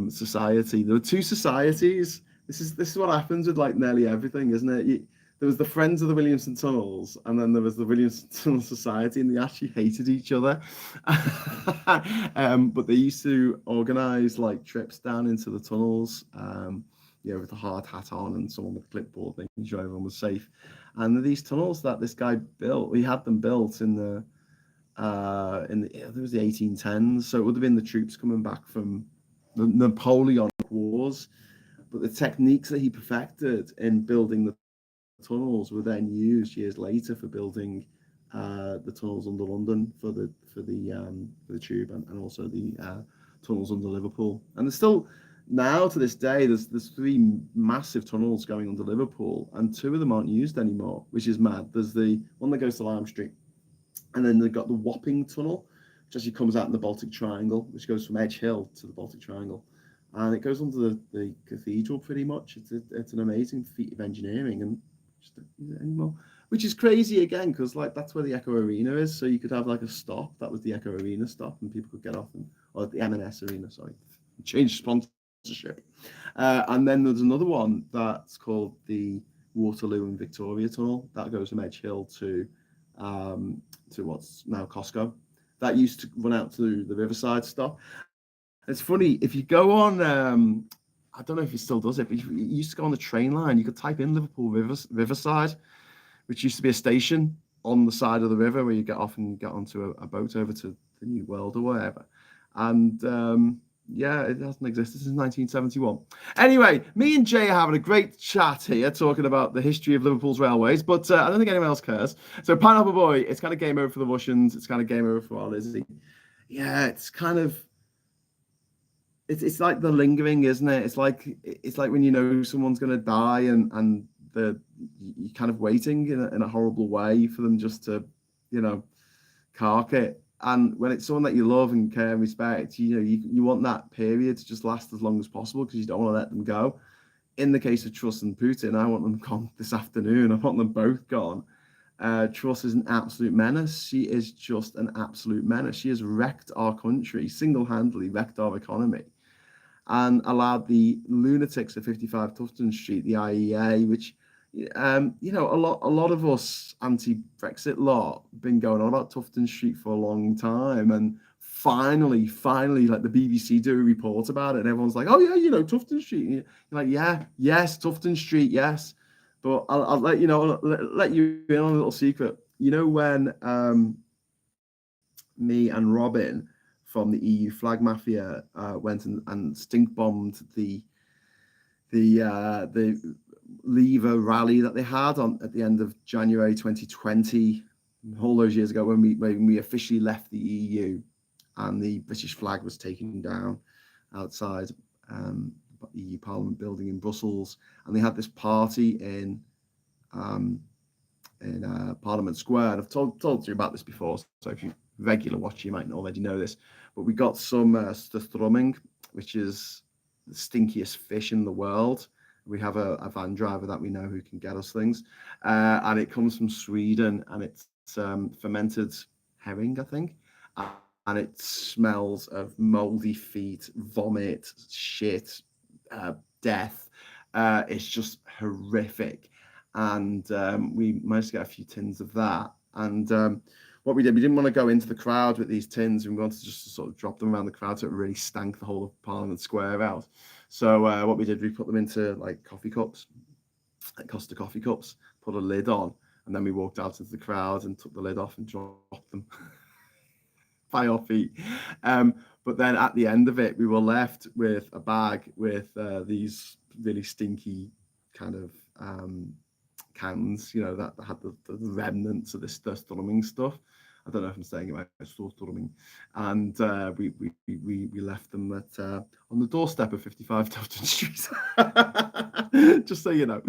Society. There were two societies. This is what happens with like nearly everything, isn't it? There was the Friends of the Williamson Tunnels, and then there was the Williamson Tunnel Society, and they actually hated each other. But they used to organise like trips down into the tunnels with the hard hat on and someone with a clipboard making sure everyone was safe. And these tunnels that this guy built, he had them built in the it was the 1810s, so it would have been the troops coming back from the Napoleonic Wars. But the techniques that he perfected in building the tunnels were then used years later for building the tunnels under London for the tube, and also the tunnels under Liverpool. And there's still now to this day there's 3 massive tunnels going under Liverpool, and 2 of them aren't used anymore, which is mad. There's the one that goes to Lime Street, and then they've got the Wapping Tunnel, which actually comes out in the Baltic Triangle, which goes from Edge Hill to the Baltic Triangle. And it goes under the cathedral pretty much. It's an amazing feat of engineering, and just anymore, which is crazy again, because like that's where the Echo Arena is. So you could have like a stop that was the Echo Arena stop, and people could get off, or the M&S Arena, sorry, change sponsorship. And then there's another one that's called the Waterloo and Victoria Tunnel that goes from Edge Hill to what's now Costco. That used to run out to the Riverside stop. It's funny, if you go on, I don't know if it still does it, but you used to go on the train line, you could type in Liverpool Riverside, which used to be a station on the side of the river where you get off and get onto a boat over to the New World or whatever. And it hasn't existed since 1971. Anyway, me and Jay are having a great chat here talking about the history of Liverpool's railways, but I don't think anyone else cares. So Pineapple Boy, it's kind of game over for the Russians. It's kind of game over for our Lizzie. Yeah, it's kind of... It's like the lingering, isn't it? It's like when you know someone's going to die and you're kind of waiting in a horrible way for them just to, cark it. And when it's someone that you love and care and respect, you want that period to just last as long as possible because you don't want to let them go. In the case of Truss and Putin, I want them gone this afternoon. I want them both gone. Truss is an absolute menace. She is just an absolute menace. She has wrecked our country, single-handedly wrecked our economy, and allowed the lunatics at 55 Tufton Street, the IEA, which, a lot of us anti-Brexit lot been going on about Tufton Street for a long time, and finally, like the BBC do a report about it, and everyone's like, oh yeah, Tufton Street. And you're like, yes, Tufton Street, yes. But I'll let you know, let you in on a little secret. When me and Robin from the EU Flag Mafia went and stink bombed the Lever rally that they had at the end of January 2020, all those years ago, when we officially left the EU and the British flag was taken down outside the EU Parliament building in Brussels, and they had this party in Parliament Square. And I've told you about this before, so if you regular watcher, you might already know this, but we got some strumming, which is the stinkiest fish in the world. We have a van driver that we know who can get us things, and it comes from Sweden, and it's fermented herring, I think, and it smells of moldy feet, vomit, shit, death. It's just horrific, and we managed to get a few tins of that. And what we did, we didn't want to go into the crowd with these tins, and we wanted to just sort of drop them around the crowd so it really stank the whole of Parliament Square out. So what we did, we put them into like coffee cups, like Costa coffee cups, put a lid on, and then we walked out into the crowd and took the lid off and dropped them by our feet. But then at the end of it, we were left with a bag with these really stinky kind of cans, that had the remnants of this strumming stuff. I don't know if I'm saying it right, strumming. And we left them on the doorstep of 55 Tufton Street. Just so you know.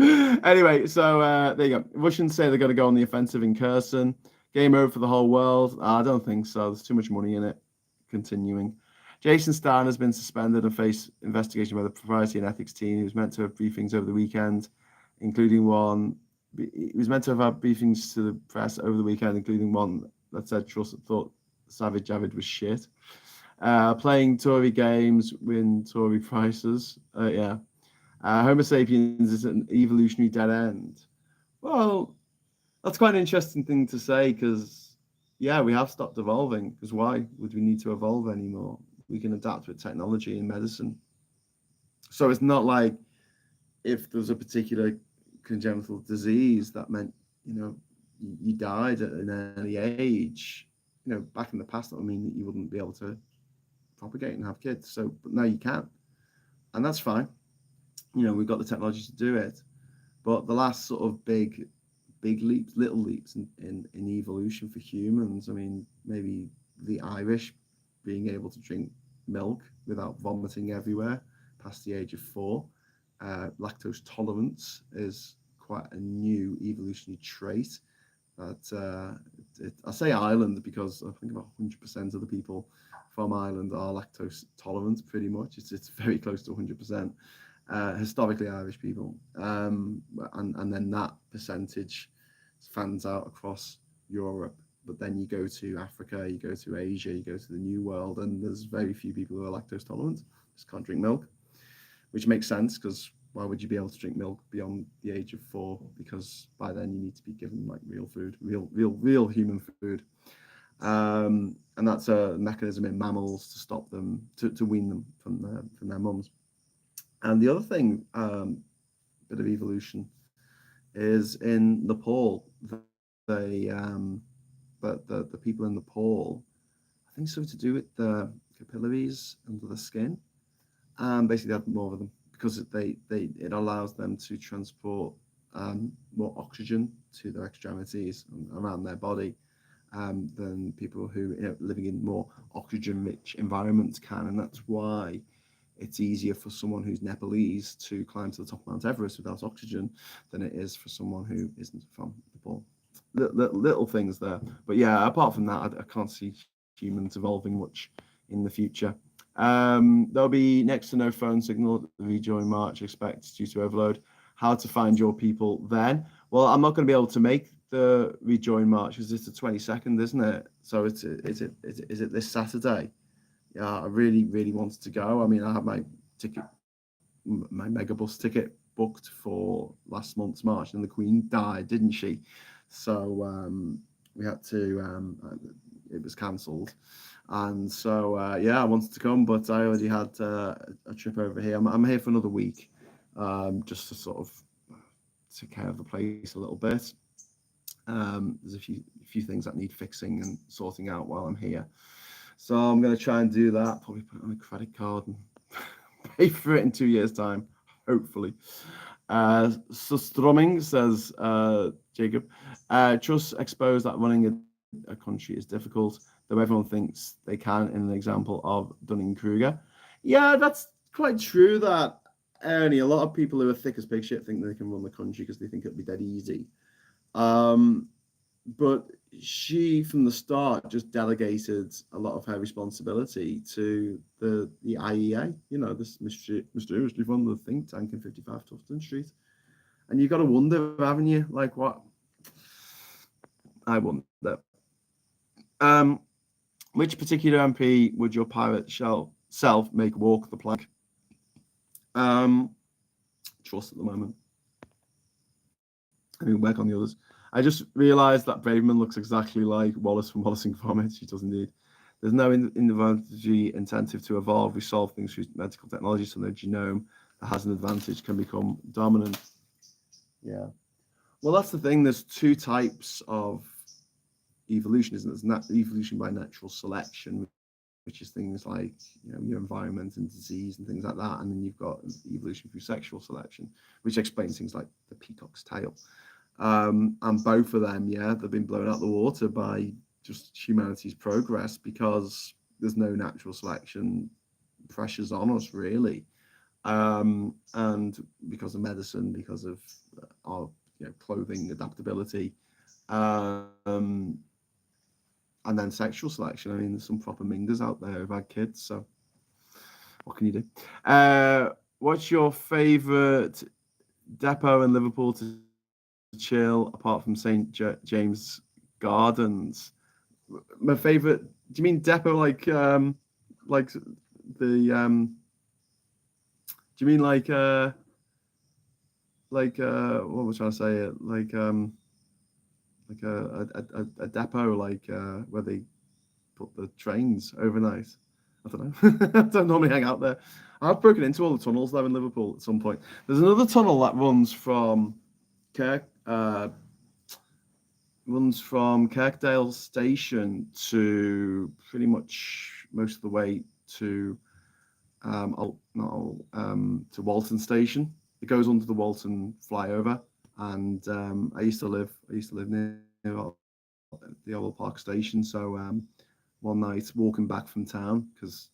Anyway, so there you go. Russians say they're going to go on the offensive in Kherson. Game over for the whole world. I don't think so. There's too much money in it. Continuing. Jason Stein has been suspended and faced investigation by the Privacy and Ethics team. He was meant to have briefings over the weekend, including one. He was meant to have had briefings to the press over the weekend, including one that said Truss thought Savage Javid was shit. Playing Tory games, win Tory prizes. Homo sapiens is an evolutionary dead end. Well, that's quite an interesting thing to say, because, we have stopped evolving. Because why would we need to evolve anymore? We can adapt with technology and medicine. So it's not like, if there was a particular congenital disease that meant, you died at an early age, back in the past, that would mean that you wouldn't be able to propagate and have kids. So, but now you can, and that's fine. We've got the technology to do it. But the last sort of big leaps, little leaps in evolution for humans, I mean, maybe the Irish being able to drink milk without vomiting everywhere past the age of 4. Lactose tolerance is quite a new evolutionary trait. That I say Ireland because I think about 100% of the people from Ireland are lactose tolerant. Pretty much, it's very close to 100%. Historically Irish people, and then that percentage fans out across Europe. But then you go to Africa, you go to Asia, you go to the New World, and there's very few people who are lactose tolerant. Just can't drink milk, which makes sense, because why would you be able to drink milk beyond the age of 4? Because by then you need to be given like real food, real human food. And that's a mechanism in mammals to stop them, to wean them from their mums. And the other thing, bit of evolution, is in Nepal. The people in Nepal, I think something to do with the capillaries under the skin, and basically had more of them because it allows them to transport more oxygen to their extremities and around their body than people who living in more oxygen-rich environments can, and that's why it's easier for someone who's Nepalese to climb to the top of Mount Everest without oxygen than it is for someone who isn't from Nepal. Little things there. But yeah, apart from that, I can't see humans evolving much in the future. There'll be next to no phone signal at the rejoin march, expect due to overload. How to find your people then? Well, I'm not going to be able to make the rejoin march because it's the 22nd, isn't it? So is it this Saturday? Yeah, I really wanted to go. I mean, I had my megabus ticket booked for last month's march, and the Queen died, didn't she? So we had to. It was cancelled, and so I wanted to come, but I already had a trip over here. I'm here for another week, just to sort of take care of the place a little bit. There's a few things that need fixing and sorting out while I'm here. So I'm going to try and do that, probably put it on a credit card and pay for it in 2 years' time, hopefully. So Strumming says, Jacob, Truss exposed that running a country is difficult, though everyone thinks they can, in an example of Dunning-Kruger. Yeah, that's quite true, that, Ernie. A lot of people who are thick as pig shit think they can run the country because they think it'll be dead easy. But she, from the start, just delegated a lot of her responsibility to the IEA, this mysteriously from the think tank in 55 Tufton Street. And you've got to wonder, haven't you? Like, what? I wonder. Which particular MP would your pirate self make walk the plank? Truss at the moment. I mean, work on the others. I just realised that Braverman looks exactly like Wallace from Wallace and Gromit. She does indeed. There's no individually incentive to evolve. We solve things through medical technology, so the genome that has an advantage can become dominant. Yeah. Well, that's the thing. There's two types of evolution, isn't there? There's evolution by natural selection, which is things like your environment and disease and things like that. And then you've got evolution through sexual selection, which explains things like the peacock's tail. And both of them, they've been blown out the water by just humanity's progress, because there's no natural selection pressures on us, really. And because of medicine, because of our clothing adaptability, and then sexual selection. I mean, there's some proper mingers out there who've had kids, so what can you do? What's your favourite depot in Liverpool to chill apart from St. James Gardens? My favourite, do you mean depot like the do you mean like what was I trying to say, like a depot, like where they put the trains overnight? I don't know. I don't normally hang out there. I've broken into all the tunnels there in Liverpool at some point. There's another tunnel that runs from Kirkdale Station to pretty much most of the way to to Walton Station. It goes under the Walton flyover, and I used to live near the Oval Park Station. So one night walking back from town, because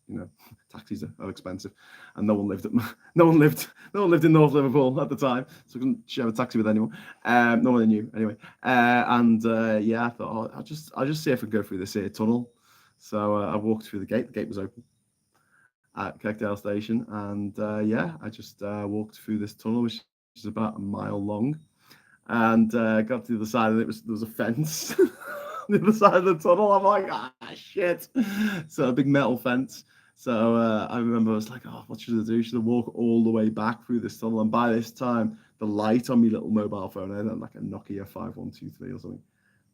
taxis are expensive, and no one lived in North Liverpool at the time, so I couldn't share a taxi with anyone. No one I knew anyway. Yeah, I thought, I'll just see if I can go through this here tunnel. So I walked through the gate. The gate was open at Kirkdale Station, and yeah, I just walked through this tunnel, which is about a mile long, and got to the other side, and there was a fence. The other side of the tunnel. I'm like, shit. So a big metal fence. So I remember I was like, what should I do? Should I walk all the way back through this tunnel? And by this time, the light on my little mobile phone, I had like a Nokia 5123 or something,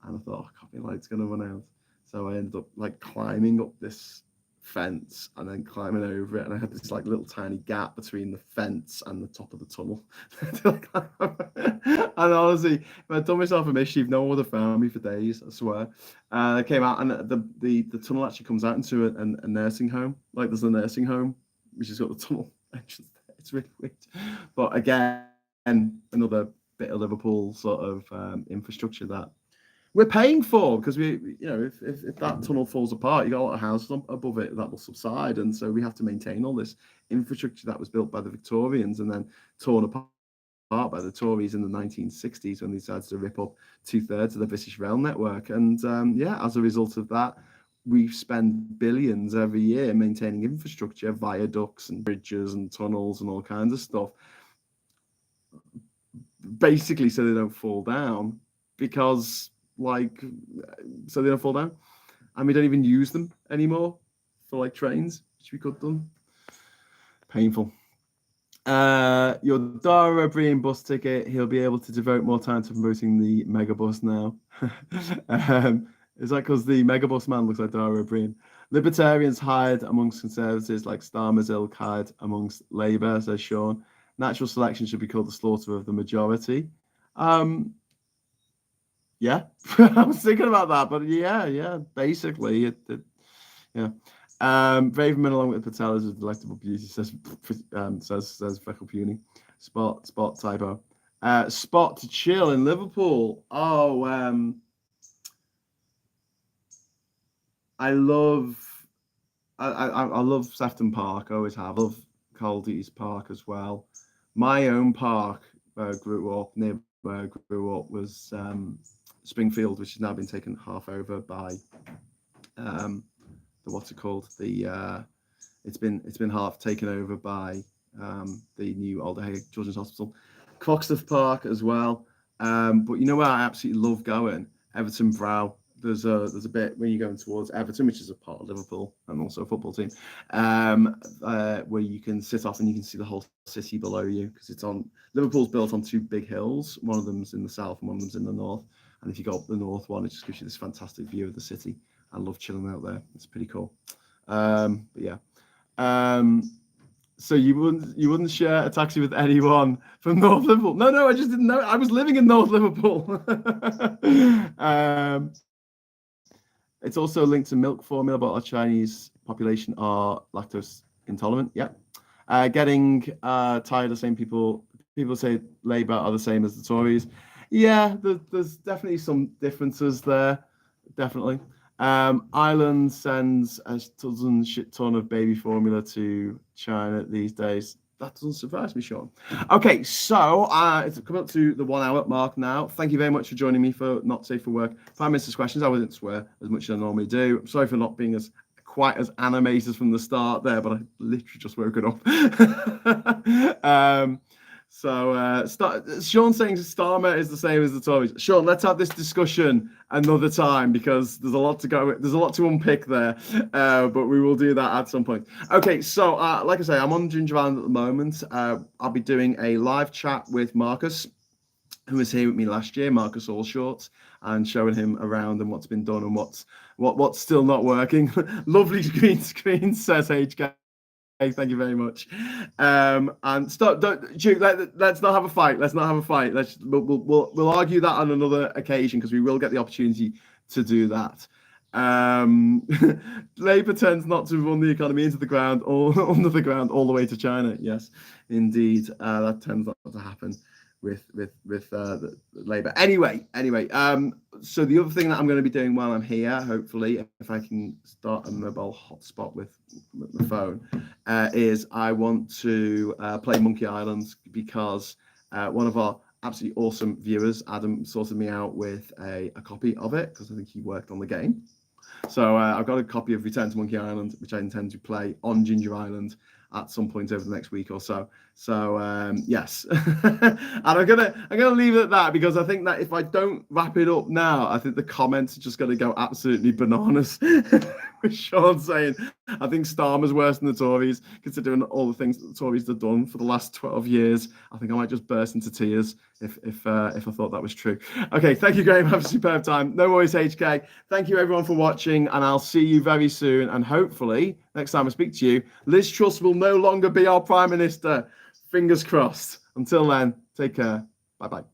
and I thought, my light's gonna run out. So I ended up like climbing up this fence and then climbing over it, and I had this like little tiny gap between the fence and the top of the tunnel. And honestly, if I'd done myself a mischief, no one would have found me for days, I swear. I came out, and the tunnel actually comes out into a nursing home. Like, there's a nursing home which has got the tunnel entrance there. It's really weird. But again, another bit of Liverpool sort of infrastructure that we're paying for, because we, if that tunnel falls apart, you got a lot of houses above it that will subside, and so we have to maintain all this infrastructure that was built by the Victorians and then torn apart by the Tories in the 1960s when they decided to rip up 2/3 of the British rail network. And yeah, as a result of that, we spend billions every year maintaining infrastructure, viaducts and bridges and tunnels and all kinds of stuff, basically so they don't fall down, because so they don't fall down, and we don't even use them anymore for like trains, which we could have done. Painful. Your Dara O'Brien bus ticket, he'll be able to devote more time to promoting the megabus now. Is that because the megabus man looks like Dara O'Brien? Libertarians hide amongst Conservatives like Starmer's ilk hide amongst Labour, says Sean. Natural selection should be called the slaughter of the majority. Yeah, I was thinking about that, but yeah, basically, yeah. Ravenman, along with Patel, is a delectable beauty, says Freckle Puny. Spot typo. Spot to chill in Liverpool. Oh, I love Sefton Park. I always have. I love Caldy's Park as well. My own park where I grew up, near where I grew up, was Springfield, which has now been taken half over by what's it called? It's been half taken over by the new Alderhay Children's Hospital. Croxteth Park as well. But you know where I absolutely love going? Everton Brow. There's a bit when you're going towards Everton, which is a part of Liverpool and also a football team, where you can sit off and you can see the whole city below you, because Liverpool's built on two big hills. One of them's in the south and one of them's in the north. And if you go up the north one, it just gives you this fantastic view of the city. I love chilling out there. It's pretty cool. But yeah. So you wouldn't share a taxi with anyone from North Liverpool? No, I just didn't know. I was living in North Liverpool. It's also linked to milk formula, but our Chinese population are lactose intolerant. Yeah. Getting tired of saying people say Labour are the same as the Tories. Yeah, there's definitely some differences there. Definitely. Ireland sends a shit ton of baby formula to China these days. That doesn't surprise me, Sean. Okay, so it's coming up to the 1 hour mark now. Thank you very much for joining me for Not Safe for Work Prime Minister's Questions. I wouldn't swear as much as I normally do. I'm sorry for not being quite as animated from the start there, but I literally just woke it up. Sean's saying Starmer is the same as the Tories. Sean, let's have this discussion another time, because there's a lot to unpick there, but we will do that at some point. Okay, so like I say, I'm on Ginger Island at the moment. I'll be doing a live chat with Marcus, who was here with me last year, Marcus Allshort, and showing him around and what's been done and what's still not working. Lovely green screen, says HK. Thank you very much. And stop. Don't, Duke, let's not have a fight. Let's not have a fight. We'll argue that on another occasion because we will get the opportunity to do that. Labour tends not to run the economy into the ground or under the ground all the way to China. Yes, indeed, that tends not to happen with the Labour. Anyway. So the other thing that I'm going to be doing while I'm here, hopefully, if I can start a mobile hotspot with the phone, is I want to play Monkey Island because one of our absolutely awesome viewers, Adam, sorted me out with a copy of it because I think he worked on the game. So I've got a copy of Return to Monkey Island, which I intend to play on Ginger Island at some point over the next week or so. So yes, and I'm gonna leave it at that because I think that if I don't wrap it up now, I think the comments are just gonna go absolutely bananas. With Sean saying, I think Starmer's worse than the Tories, considering all the things that the Tories have done for the last 12 years. I think I might just burst into tears if I thought that was true. Okay, thank you, Graham. Have a superb time. No worries, HK. Thank you, everyone, for watching, and I'll see you very soon. And hopefully, next time I speak to you, Liz Truss will no longer be our Prime Minister. Fingers crossed. Until then, take care. Bye-bye.